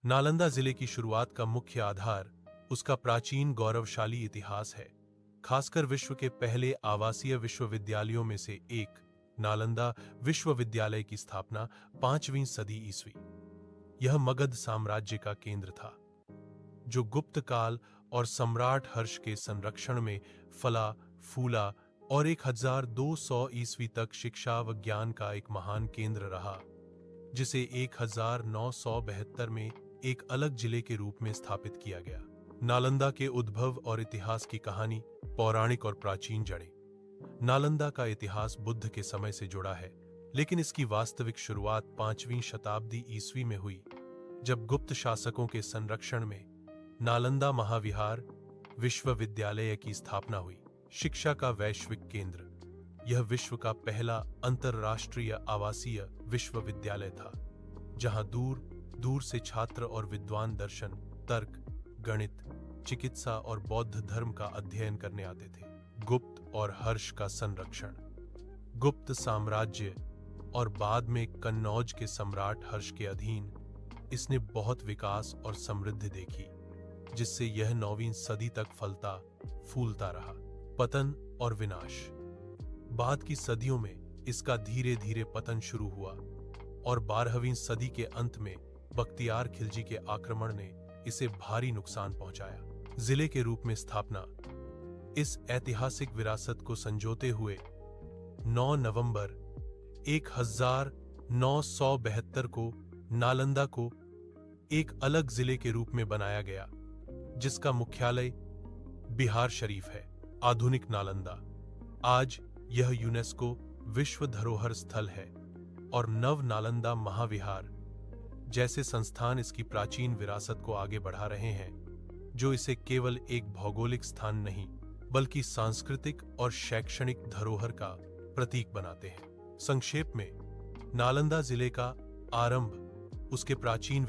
नालंदा जिले की शुरुआत का मुख्य आधार उसका प्राचीन गौरवशाली इतिहास है, खासकर विश्व के पहले आवासीय विश्वविद्यालयों में से एक नालंदा विश्वविद्यालय की स्थापना 5वीं सदी ईस्वी। यह मगध साम्राज्य का केंद्र था, जो गुप्त काल और सम्राट हर्ष के संरक्षण में फला फूला और 1200 ईस्वी तक शिक्षा व ज्ञान का एक महान केंद्र रहा, जिसे 1972 में एक अलग जिले के रूप में स्थापित किया गया। नालंदा के उद्भव और इतिहास की कहानी पौराणिक और प्राचीन जड़ें। नालंदा का इतिहास बुद्ध के समय से जुड़ा है, लेकिन इसकी वास्तविक शुरुआत 5वीं शताब्दी ईस्वी में हुई, जब गुप्त शासकों के संरक्षण में नालंदा महाविहार विश्वविद्यालय की स्थापना हुई। शिक्षा का वैश्विक केंद्र, यह विश्व का पहला अंतरराष्ट्रीय आवासीय विश्वविद्यालय था, जहां दूर दूर से छात्र और विद्वान दर्शन, तर्क, गणित, चिकित्सा और बौद्ध धर्म का अध्ययन करने आते थे। गुप्त और हर्ष का संरक्षण। गुप्त साम्राज्य और बाद में कन्नौज के सम्राट हर्ष के अधीन इसने बहुत विकास और समृद्धि देखी, जिससे यह 9वीं सदी तक फलता फूलता रहा। पतन और विनाश। बाद की सदियों में इसका धीरे धीरे पतन शुरू हुआ और 12वीं सदी के अंत में बख्तियार खिलजी के आक्रमण ने इसे भारी नुकसान पहुंचाया। जिले के रूप में स्थापना। इस ऐतिहासिक विरासत को संजोते हुए 9 नवंबर 1972 को नालंदा को एक अलग जिले के रूप में बनाया गया, जिसका मुख्यालय बिहार शरीफ है। आधुनिक नालंदा। आज यह यूनेस्को विश्व धरोहर स्थल है और नव नालंदा महाविहार जैसे संस्थान इसकी प्राचीन विरासत को आगे बढ़ा रहे हैं, जो इसे केवल एक भौगोलिक स्थान नहीं, बल्कि सांस्कृतिक और शैक्षणिक धरोहर का प्रतीक बनाते हैं। संक्षेप में, नालंदा जिले का आरंभ उसके प्राचीन